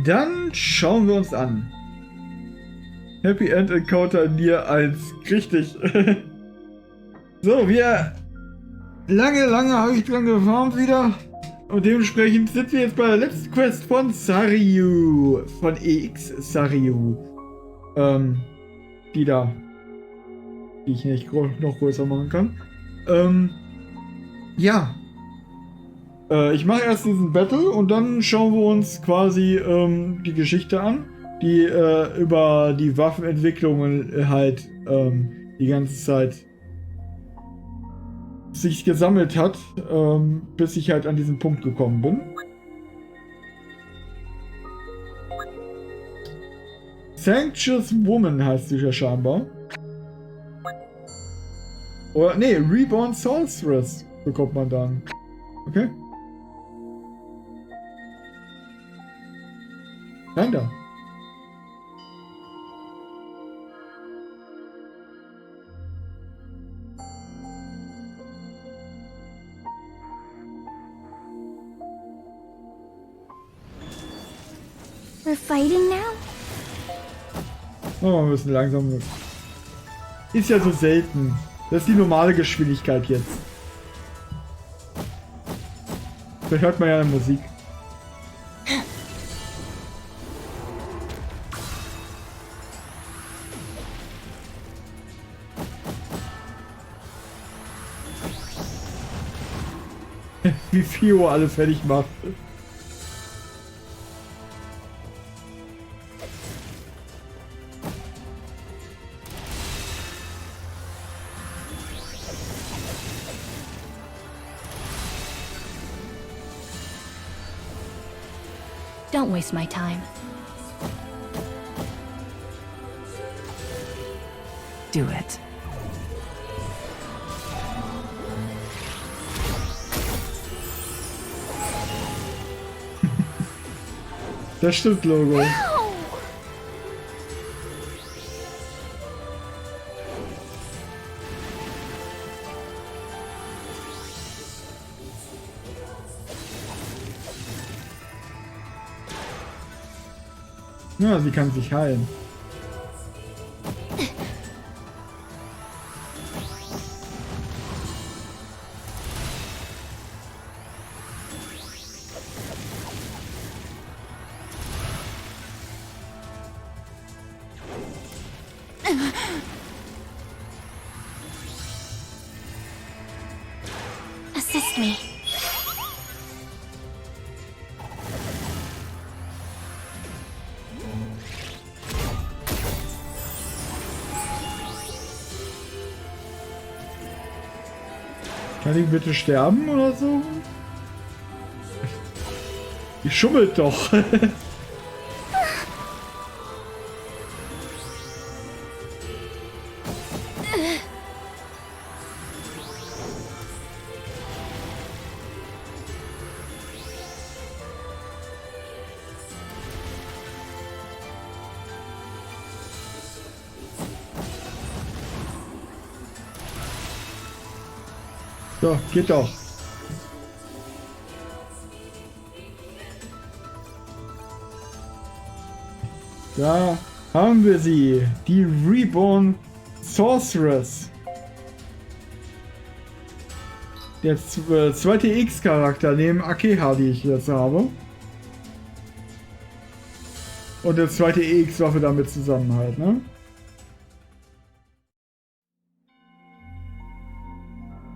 Dann schauen wir uns an. Happy End Encounter NieR 1. Richtig. So, lange habe ich dran gefarmt wieder. Und dementsprechend sind wir jetzt bei der letzten Quest von Saryu. Von EX Saryu. Die da. Die ich nicht noch größer machen kann. Ja. Ich mache erst diesen Battle und dann schauen wir uns quasi die Geschichte an, die über die Waffenentwicklungen halt die ganze Zeit sich gesammelt hat, bis ich halt an diesen Punkt gekommen bin. Sanctious Woman heißt sie ja scheinbar. Oder, nee, Reborn Sorceress bekommt man dann. Okay. Rein da. We're fighting now? Oh, wir müssen langsam. Ist ja so selten. Das ist die normale Geschwindigkeit jetzt. Vielleicht hört man ja eine Musik. Wie Fio alles fertig macht. Don't waste my time. Do it. Das stimmt, Logo. Ja, sie kann sich heilen. Assist me. Kann ich bitte sterben oder so? Die schummelt doch. So, geht doch. Da haben wir sie. Die Reborn Sorceress. Der zweite X-Charakter neben Akeha, die ich jetzt habe. Und der zweite EX-Waffe damit zusammen halt, ne?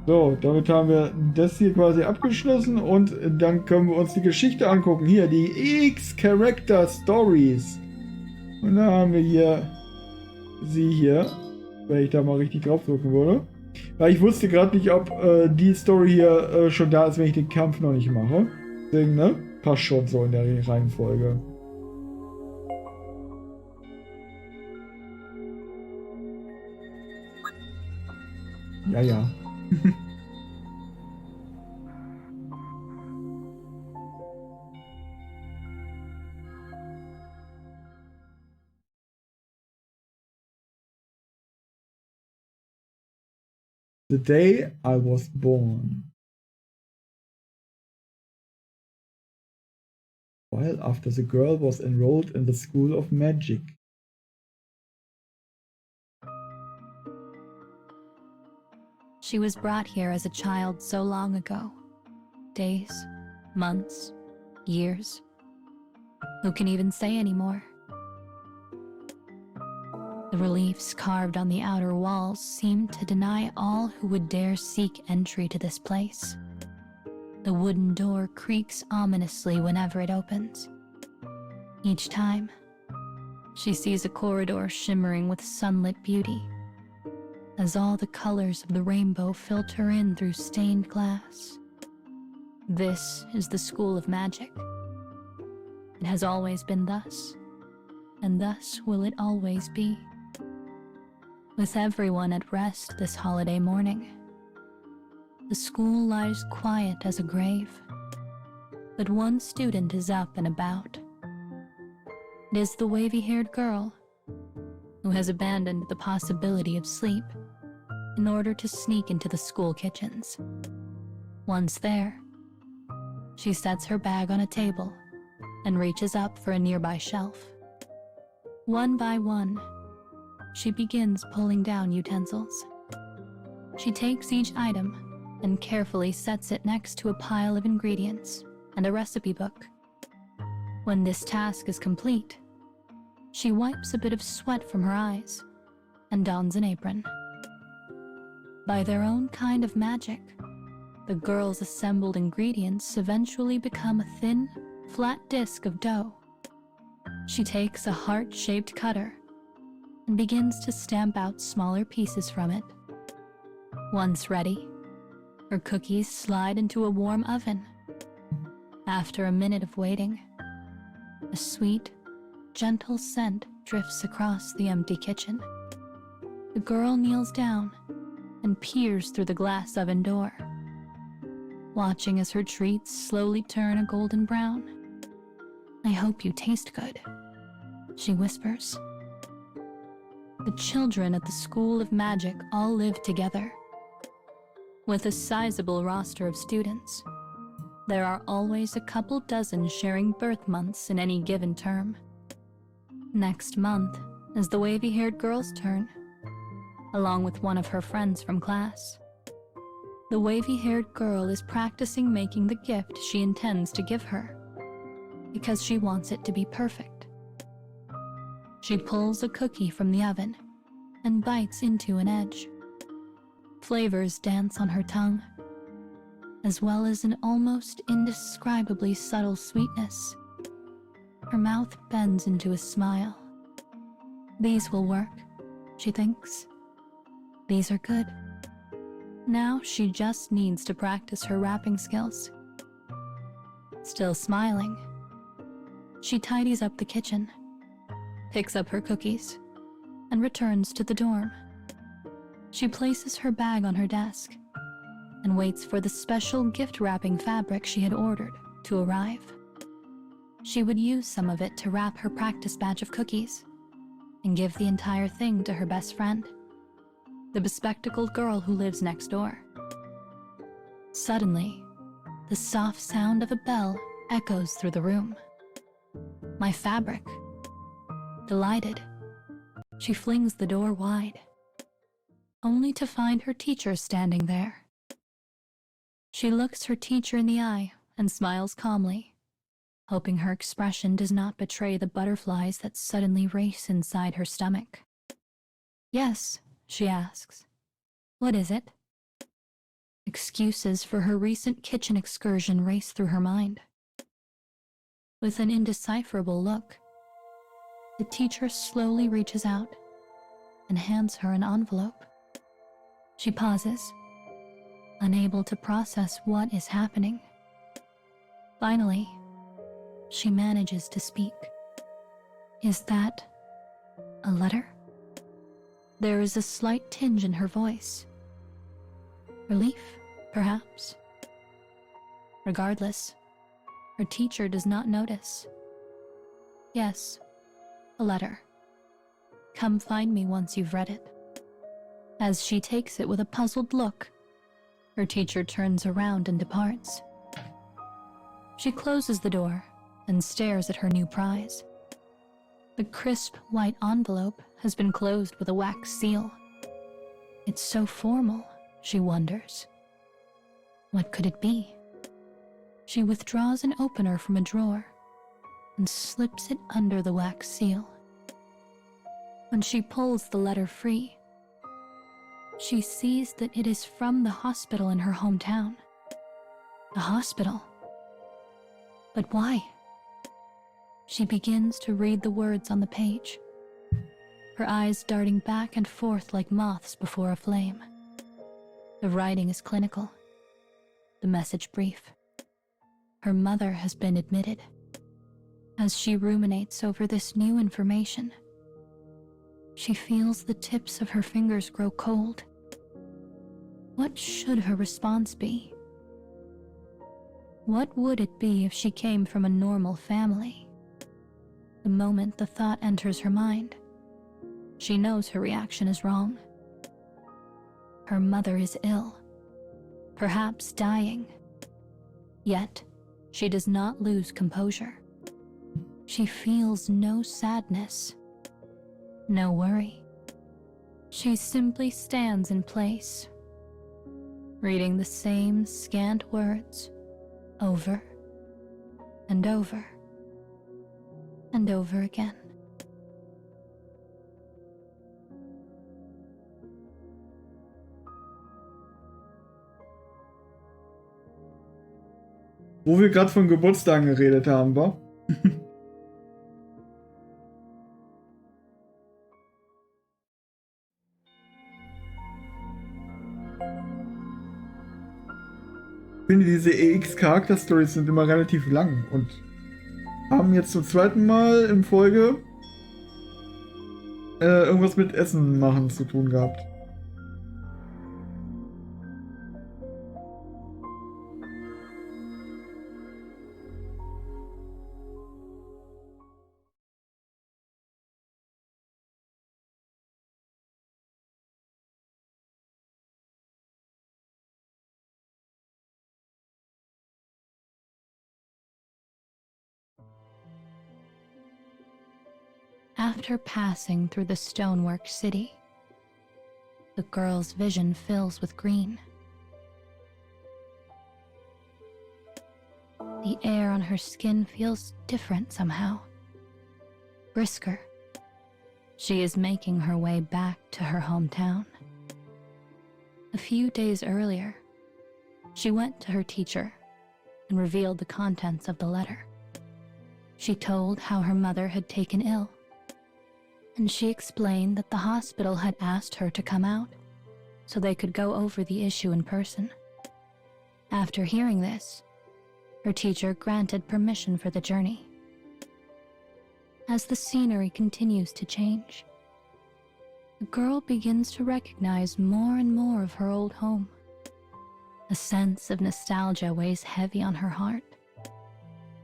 So, damit haben wir das hier quasi abgeschlossen und dann können wir uns die Geschichte angucken. Hier, die X-Character Stories. Und da haben wir hier sie hier, wenn ich da mal richtig drauf drücken würde. Weil ich wusste gerade nicht, ob die Story hier schon da ist, wenn ich den Kampf noch nicht mache. Deswegen, ne? Passt schon so in der Reihenfolge. Ja, ja. The day I was born. while after the girl was enrolled in the School of Magic. She was brought here as a child so long ago. Days, months, years. Who can even say anymore? The reliefs carved on the outer walls seemed to deny all who would dare seek entry to this place. The wooden door creaks ominously whenever it opens. Each time, she sees a corridor shimmering with sunlit beauty, as all the colors of the rainbow filter in through stained glass. This is the School of Magic. It has always been thus, and thus will it always be. With everyone at rest this holiday morning, the school lies quiet as a grave, but one student is up and about. It is the wavy-haired girl who has abandoned the possibility of sleep in order to sneak into the school kitchens. Once there, she sets her bag on a table and reaches up for a nearby shelf. One by one, she begins pulling down utensils. She takes each item and carefully sets it next to a pile of ingredients and a recipe book. When this task is complete, she wipes a bit of sweat from her eyes and dons an apron. By their own kind of magic, the girl's assembled ingredients eventually become a thin, flat disc of dough. She takes a heart-shaped cutter and begins to stamp out smaller pieces from it. Once ready, her cookies slide into a warm oven. After a minute of waiting, a sweet, gentle scent drifts across the empty kitchen. The girl kneels down and peers through the glass oven door, watching as her treats slowly turn a golden brown. "I hope you taste good," she whispers. The children at the School of Magic all live together. With a sizable roster of students, there are always a couple dozen sharing birth months in any given term. Next month is the wavy-haired girl's turn, along with one of her friends from class. The wavy-haired girl is practicing making the gift she intends to give her, because she wants it to be perfect. She pulls a cookie from the oven and bites into an edge. Flavors dance on her tongue, as well as an almost indescribably subtle sweetness. Her mouth bends into a smile. These will work, she thinks. These are good. Now she just needs to practice her wrapping skills. Still smiling, she tidies up the kitchen, picks up her cookies, and returns to the dorm. She places her bag on her desk and waits for the special gift wrapping fabric she had ordered to arrive. She would use some of it to wrap her practice batch of cookies and give the entire thing to her best friend, the bespectacled girl who lives next door. Suddenly, the soft sound of a bell echoes through the room. My fabric. Delighted, she flings the door wide, only to find her teacher standing there. She looks her teacher in the eye and smiles calmly, hoping her expression does not betray the butterflies that suddenly race inside her stomach. "Yes," she asks. "What is it?" Excuses for her recent kitchen excursion race through her mind. With an indecipherable look, the teacher slowly reaches out and hands her an envelope. She pauses, unable to process what is happening. Finally, she manages to speak. "Is that a letter?" There is a slight tinge in her voice. Relief, perhaps. Regardless, her teacher does not notice. "Yes, a letter. Come find me once you've read it." As she takes it with a puzzled look, her teacher turns around and departs. She closes the door and stares at her new prize. The crisp white envelope has been closed with a wax seal. It's so formal, she wonders. What could it be? She withdraws an opener from a drawer and slips it under the wax seal. When she pulls the letter free, she sees that it is from the hospital in her hometown. The hospital? But why? She begins to read the words on the page, her eyes darting back and forth like moths before a flame. The writing is clinical, the message brief. Her mother has been admitted. As she ruminates over this new information, she feels the tips of her fingers grow cold. What should her response be? What would it be if she came from a normal family? The moment the thought enters her mind, she knows her reaction is wrong. Her mother is ill, perhaps dying. Yet, she does not lose composure. She feels no sadness, no worry. She simply stands in place, reading the same scant words over and over and over again. Wo wir gerade von Geburtstagen geredet haben, wa? Ich finde, diese EX-Charakter-Stories sind immer relativ lang und haben jetzt zum zweiten Mal in Folge irgendwas mit Essen machen zu tun gehabt. After passing through the stonework city, the girl's vision fills with green. The air on her skin feels different somehow, brisker. She is making her way back to her hometown. A few days earlier, she went to her teacher and revealed the contents of the letter. She told how her mother had taken ill, and she explained that the hospital had asked her to come out so they could go over the issue in person. After hearing this, her teacher granted permission for the journey. As the scenery continues to change, the girl begins to recognize more and more of her old home. A sense of nostalgia weighs heavy on her heart.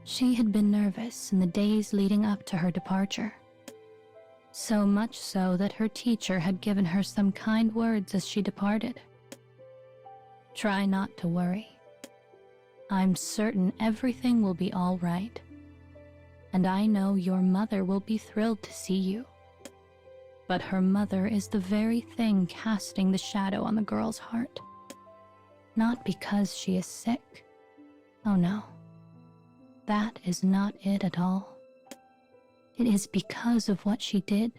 She had been nervous in the days leading up to her departure, so much so that her teacher had given her some kind words as she departed. Try not to worry. I'm certain everything will be all right, and I know your mother will be thrilled to see you. But her mother is the very thing casting the shadow on the girl's heart. Not because she is sick. Oh no, that is not it at all. It is because of what she did.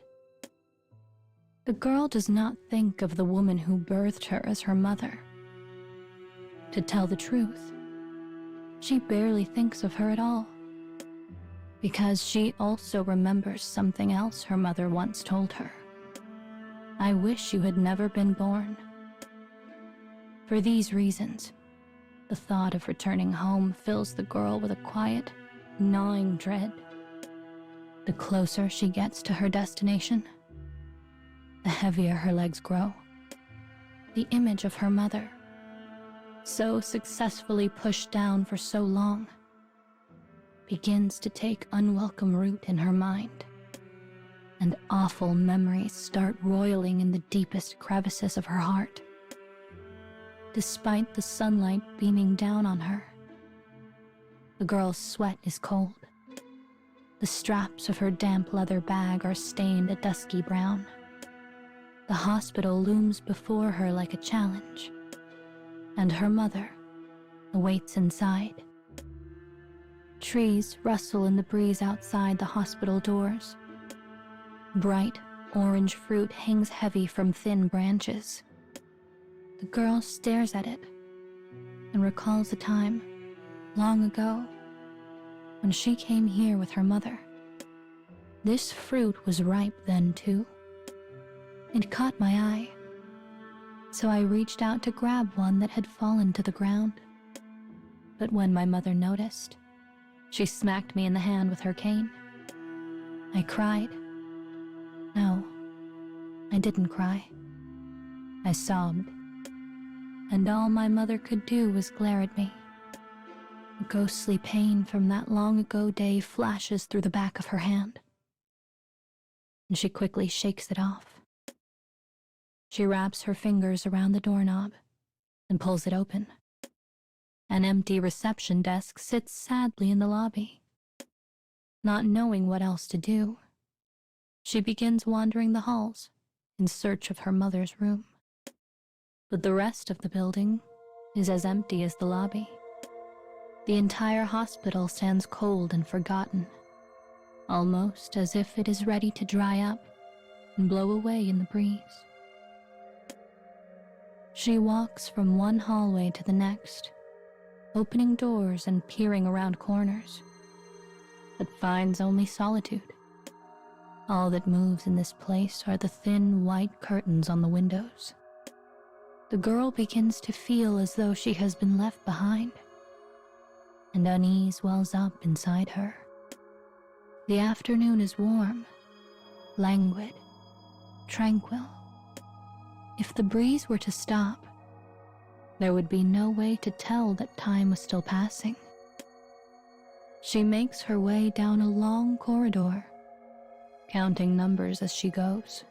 The girl does not think of the woman who birthed her as her mother. To tell the truth, she barely thinks of her at all, because she also remembers something else her mother once told her. I wish you had never been born. For these reasons, the thought of returning home fills the girl with a quiet, gnawing dread. The closer she gets to her destination, the heavier her legs grow. The image of her mother, so successfully pushed down for so long, begins to take unwelcome root in her mind, and awful memories start roiling in the deepest crevices of her heart. Despite the sunlight beaming down on her, the girl's sweat is cold. The straps of her damp leather bag are stained a dusky brown. The hospital looms before her like a challenge, and her mother awaits inside. Trees rustle in the breeze outside the hospital doors. Bright orange fruit hangs heavy from thin branches. The girl stares at it and recalls a time long ago when she came here with her mother. This fruit was ripe then too. It caught my eye, so I reached out to grab one that had fallen to the ground. But when my mother noticed, she smacked me in the hand with her cane. I cried. No, I didn't cry. I sobbed, and all my mother could do was glare at me. A ghostly pain from that long-ago day flashes through the back of her hand, and she quickly shakes it off. She wraps her fingers around the doorknob and pulls it open. An empty reception desk sits sadly in the lobby. Not knowing what else to do, she begins wandering the halls in search of her mother's room. But the rest of the building is as empty as the lobby. The entire hospital stands cold and forgotten, almost as if it is ready to dry up and blow away in the breeze. She walks from one hallway to the next, opening doors and peering around corners, but finds only solitude. All that moves in this place are the thin white curtains on the windows. The girl begins to feel as though she has been left behind, and unease wells up inside her. The afternoon is warm, languid, tranquil. If the breeze were to stop, there would be no way to tell that time was still passing. She makes her way down a long corridor, counting numbers as she goes.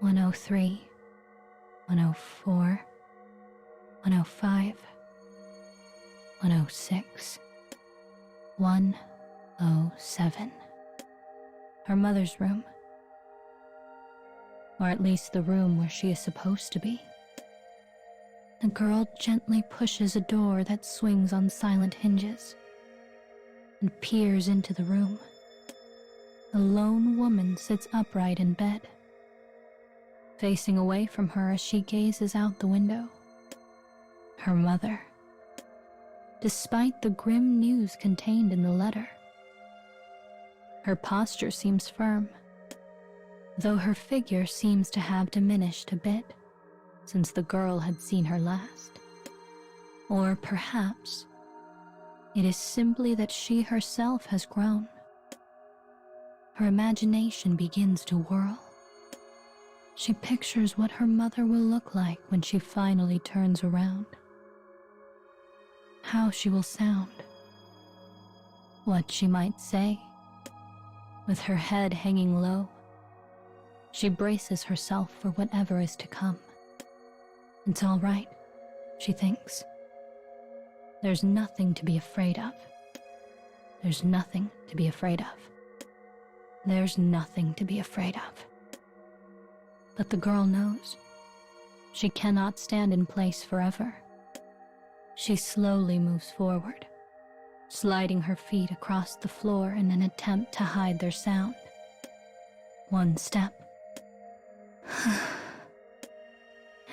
103, 104, 105, 106, 107. Her mother's room. Or at least the room where she is supposed to be. The girl gently pushes a door that swings on silent hinges and peers into the room. A lone woman sits upright in bed, facing away from her as she gazes out the window. Her mother. Despite the grim news contained in the letter, her posture seems firm, though her figure seems to have diminished a bit since the girl had seen her last. Or perhaps it is simply that she herself has grown. Her imagination begins to whirl. She pictures what her mother will look like when she finally turns around. How she will sound. What she might say. With her head hanging low, she braces herself for whatever is to come. It's all right, she thinks. There's nothing to be afraid of. There's nothing to be afraid of. There's nothing to be afraid of. But the girl knows she cannot stand in place forever. She slowly moves forward, sliding her feet across the floor in an attempt to hide their sound. One step.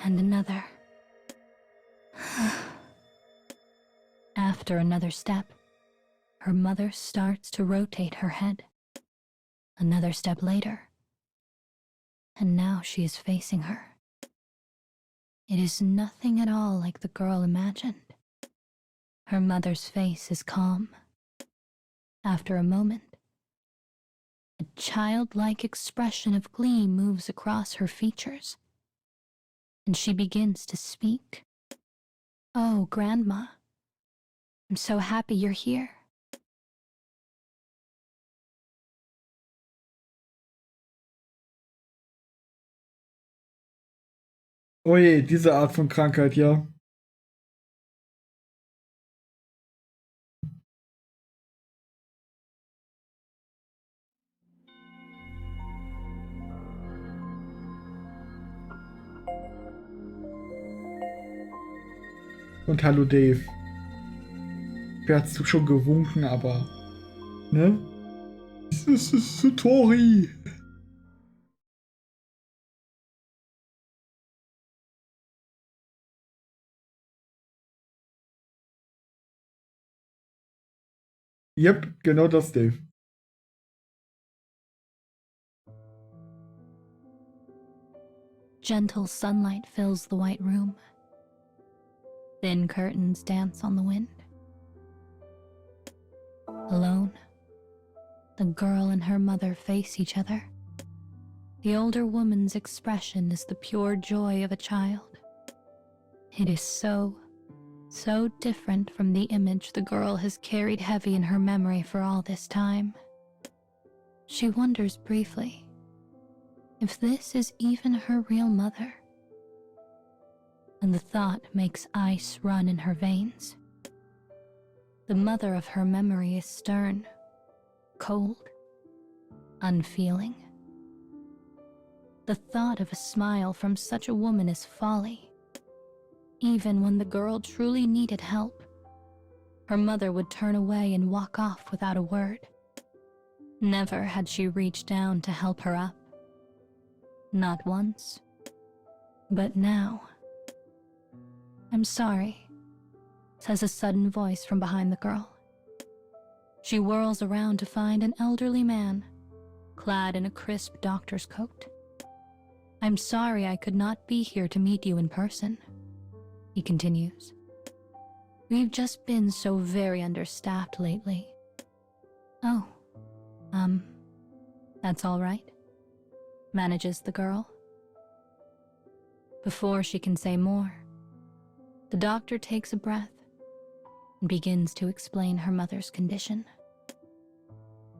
And another. After another step, her mother starts to rotate her head. Another step later, and now she is facing her. It is nothing at all like the girl imagined. Her mother's face is calm. After a moment, a childlike expression of glee moves across her features, and she begins to speak. "Oh, Grandma, I'm so happy you're here." Oh je, diese Art von Krankheit, ja. Und hallo Dave. Wer hat's schon gewunken, aber... Ne? Das ist Tori. Yep, genau das, Dave. Gentle sunlight fills the white room. Thin curtains dance on the wind. Alone, the girl and her mother face each other. The older woman's expression is the pure joy of a child. It is so different from the image the girl has carried heavy in her memory for all this time. She wonders briefly if this is even her real mother. And the thought makes ice run in her veins. The mother of her memory is stern, cold, unfeeling. The thought of a smile from such a woman is folly. Even when the girl truly needed help, her mother would turn away and walk off without a word. Never had she reached down to help her up. Not once. But now... "I'm sorry," says a sudden voice from behind the girl. She whirls around to find an elderly man, clad in a crisp doctor's coat. "I'm sorry I could not be here to meet you in person," he continues. "We've just been so very understaffed lately." "Oh, that's all right," manages the girl. Before she can say more, the doctor takes a breath and begins to explain her mother's condition.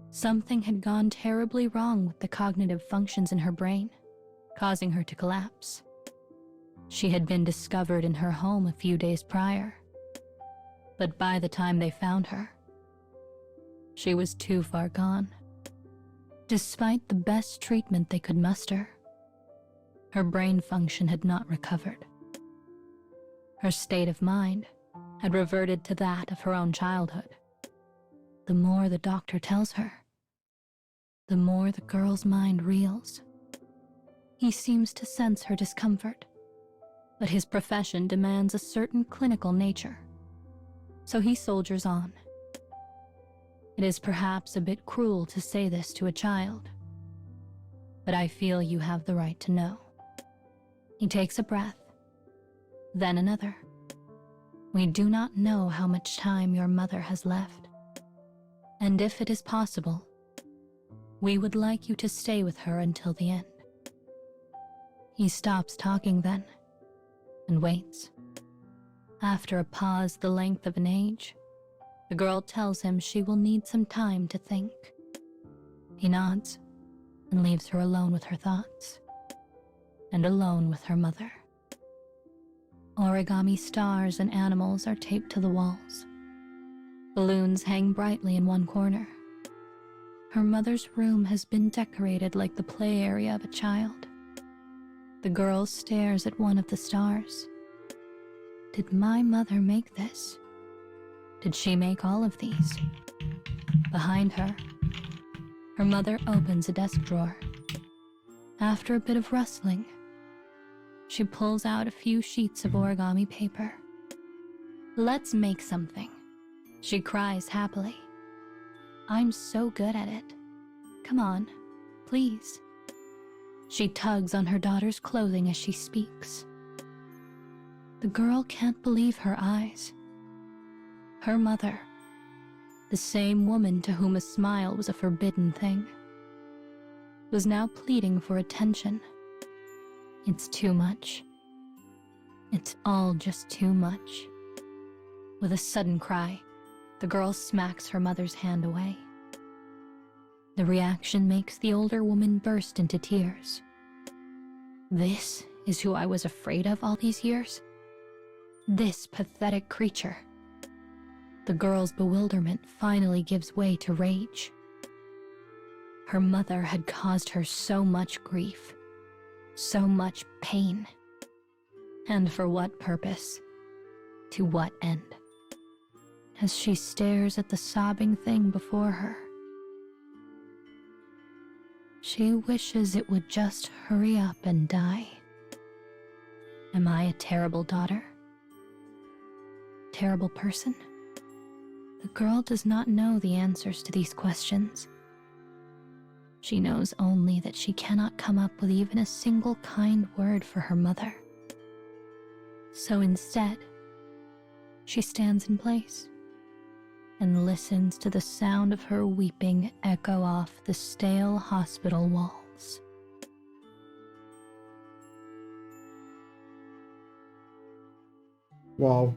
Something had gone terribly wrong with the cognitive functions in her brain, causing her to collapse. She had been discovered in her home a few days prior, but by the time they found her, she was too far gone. Despite the best treatment they could muster, her brain function had not recovered. Her state of mind had reverted to that of her own childhood. The more the doctor tells her, the more the girl's mind reels. He seems to sense her discomfort, but his profession demands a certain clinical nature, so he soldiers on. It is perhaps a bit cruel to say this to a child, but I feel you have the right to know. He takes a breath, then another. "We do not know how much time your mother has left, and if it is possible, we would like you to stay with her until the end." He stops talking then, and waits. After a pause the length of an age, the girl tells him she will need some time to think. He nods and leaves her alone with her thoughts, and alone with her mother. Origami stars and animals are taped to the walls. Balloons hang brightly in one corner. Her mother's room has been decorated like the play area of a child. The girl stares at one of the stars. Did my mother make this? Did she make all of these? Behind her, her mother opens a desk drawer. After a bit of rustling, she pulls out a few sheets of origami paper. "Let's make something," she cries happily. "I'm so good at it. Come on, please." She tugs on her daughter's clothing as she speaks. The girl can't believe her eyes. Her mother, the same woman to whom a smile was a forbidden thing, was now pleading for attention. It's too much. It's all just too much. With a sudden cry, the girl smacks her mother's hand away. The reaction makes the older woman burst into tears. This is who I was afraid of all these years? This pathetic creature. The girl's bewilderment finally gives way to rage. Her mother had caused her so much grief, so much pain. And for what purpose? To what end? As she stares at the sobbing thing before her, she wishes it would just hurry up and die. Am I a terrible daughter? Terrible person? The girl does not know the answers to these questions. She knows only that she cannot come up with even a single kind word for her mother. So instead, she stands in place and listens to the sound of her weeping echo off the stale hospital walls. Wow.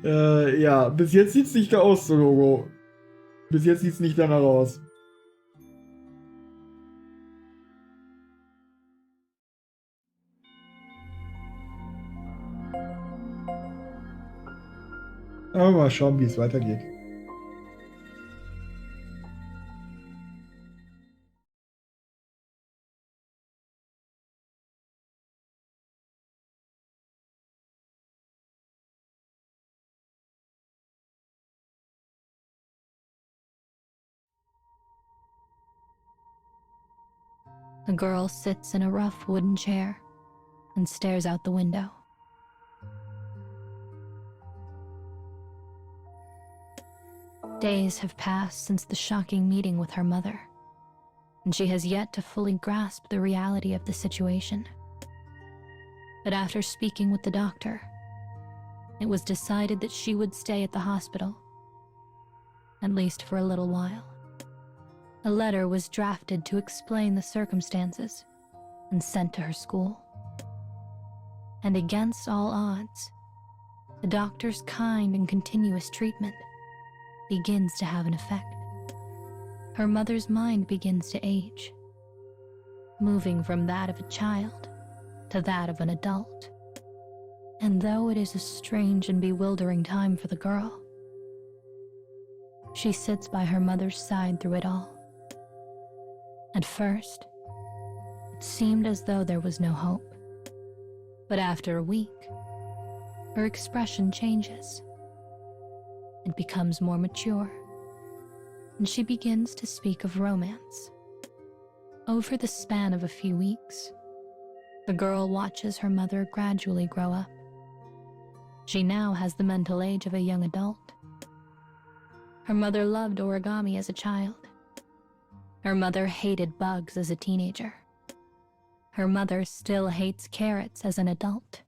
Ja, bis jetzt sieht's nicht aus, so Logo. Bis jetzt sieht's nicht danach aus. Aber mal schauen, wie es weitergeht. The girl sits in a rough wooden chair and stares out the window. Days have passed since the shocking meeting with her mother, and she has yet to fully grasp the reality of the situation. But after speaking with the doctor, it was decided that she would stay at the hospital, at least for a little while. A letter was drafted to explain the circumstances and sent to her school. And against all odds, the doctor's kind and continuous treatment begins to have an effect. Her mother's mind begins to age, moving from that of a child to that of an adult. And though it is a strange and bewildering time for the girl, she sits by her mother's side through it all. At first, it seemed as though there was no hope. But after a week, her expression changes. It becomes more mature, and she begins to speak of romance. Over the span of a few weeks, the girl watches her mother gradually grow up. She now has the mental age of a young adult. Her mother loved origami as a child. Her mother hated bugs as a teenager. Her mother still hates carrots as an adult.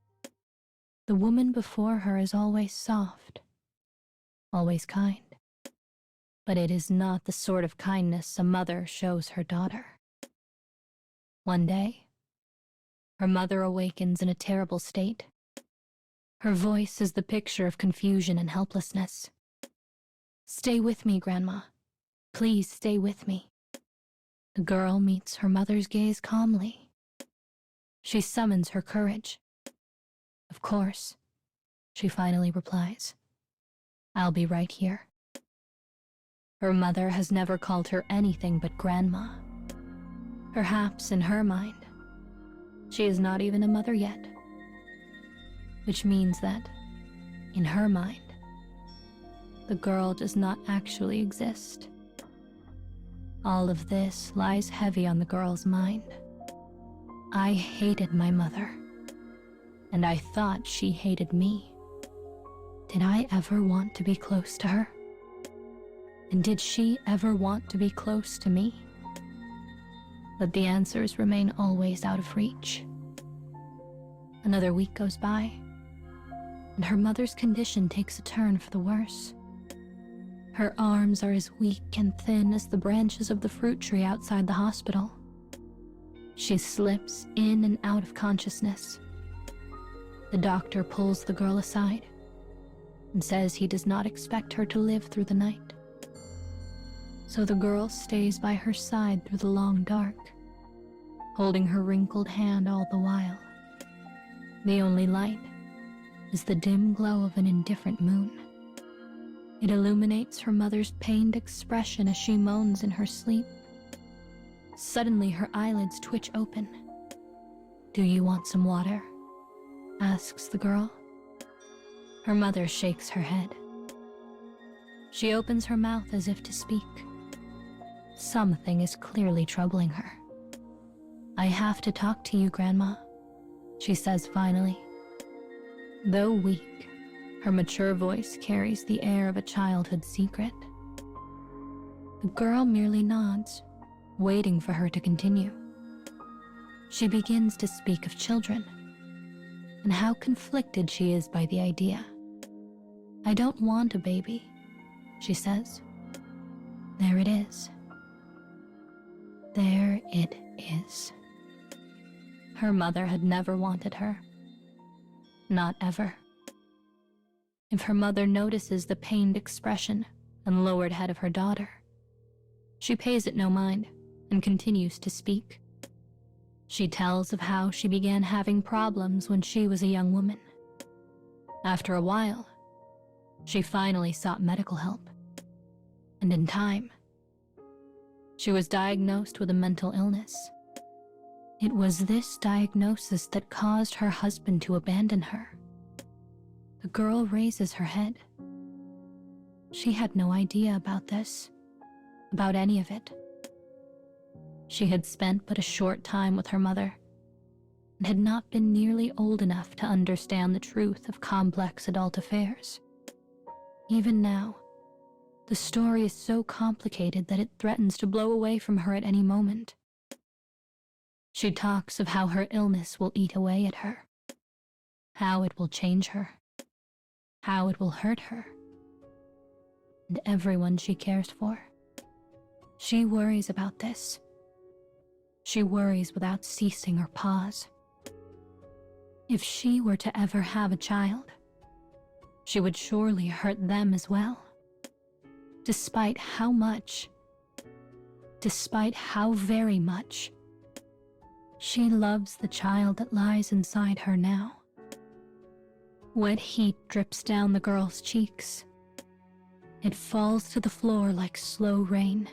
The woman before her is always soft, always kind. But it is not the sort of kindness a mother shows her daughter. One day, her mother awakens in a terrible state. Her voice is the picture of confusion and helplessness. "Stay with me, Grandma. Please stay with me." The girl meets her mother's gaze calmly. She summons her courage. "Of course," she finally replies. "I'll be right here." Her mother has never called her anything but Grandma. Perhaps in her mind, she is not even a mother yet. Which means that, in her mind, the girl does not actually exist. All of this lies heavy on the girl's mind. I hated my mother, and I thought she hated me. Did I ever want to be close to her? And did she ever want to be close to me? But the answers remain always out of reach. Another week goes by, and her mother's condition takes a turn for the worse. Her arms are as weak and thin as the branches of the fruit tree outside the hospital. She slips in and out of consciousness. The doctor pulls the girl aside and says he does not expect her to live through the night. So the girl stays by her side through the long dark, holding her wrinkled hand all the while. The only light is the dim glow of an indifferent moon. It illuminates her mother's pained expression as she moans in her sleep. Suddenly, her eyelids twitch open. "Do you want some water?" asks the girl. Her mother shakes her head. She opens her mouth as if to speak. Something is clearly troubling her. "I have to talk to you, Grandma," she says finally. Though weak, her mature voice carries the air of a childhood secret. The girl merely nods, waiting for her to continue. She begins to speak of children and how conflicted she is by the idea. "I don't want a baby," she says. There it is. There it is. Her mother had never wanted her. Not ever. If her mother notices the pained expression and lowered head of her daughter, she pays it no mind and continues to speak. She tells of how she began having problems when she was a young woman. After a while, she finally sought medical help. And in time, she was diagnosed with a mental illness. It was this diagnosis that caused her husband to abandon her. The girl raises her head. She had no idea about this, about any of it. She had spent but a short time with her mother and had not been nearly old enough to understand the truth of complex adult affairs. Even now, the story is so complicated that it threatens to blow away from her at any moment. She talks of how her illness will eat away at her, how it will change her, how it will hurt her, and everyone she cares for. She worries about this. She worries without ceasing or pause. If she were to ever have a child, she would surely hurt them as well. Despite how much, despite how very much, she loves the child that lies inside her now. Wet heat drips down the girl's cheeks. It falls to the floor like slow rain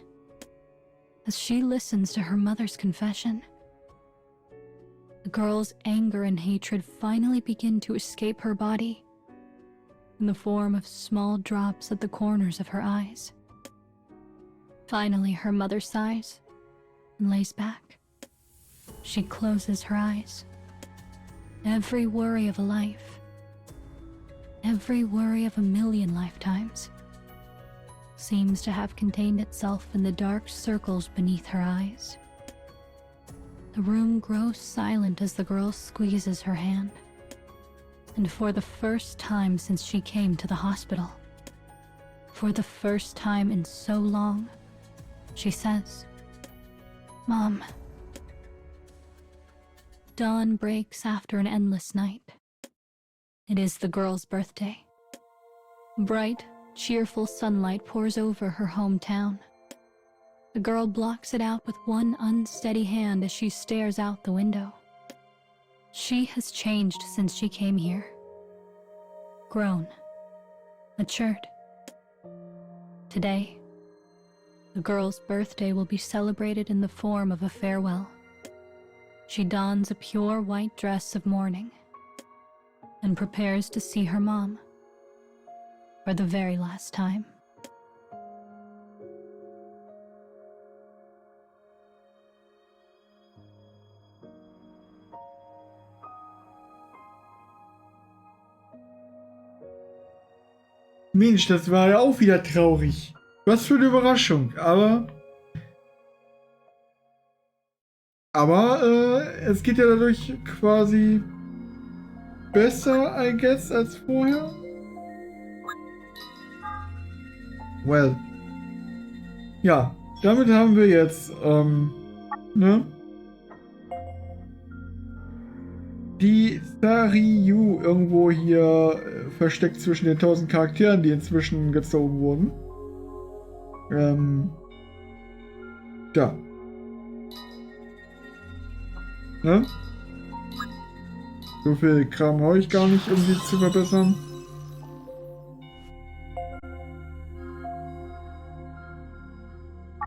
as she listens to her mother's confession. The girl's anger and hatred finally begin to escape her body in the form of small drops at the corners of her eyes. Finally, her mother sighs and lays back. She closes her eyes. Every worry of a life, every worry of a million lifetimes, seems to have contained itself in the dark circles beneath her eyes. The room grows silent as the girl squeezes her hand. And for the first time since she came to the hospital, for the first time in so long, she says, "Mom." Dawn breaks after an endless night. It is the girl's birthday. Bright, cheerful sunlight pours over her hometown. The girl blocks it out with one unsteady hand as she stares out the window. She has changed since she came here. Grown. Matured. Today, the girl's birthday will be celebrated in the form of a farewell. She dons a pure white dress of mourning and prepares to see her mom for the very last time. Mensch, das war ja auch wieder traurig. Was für eine Überraschung. Aber es geht ja dadurch quasi besser, I guess, als vorher. Well. Ja, damit haben wir jetzt, ne? Die Saryu irgendwo hier versteckt zwischen den 1000 Charakteren, die inzwischen gezogen wurden. Da. Ne? So viel Kram habe ich gar nicht, um sie zu verbessern.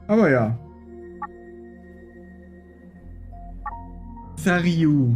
Aber ja. Saryu.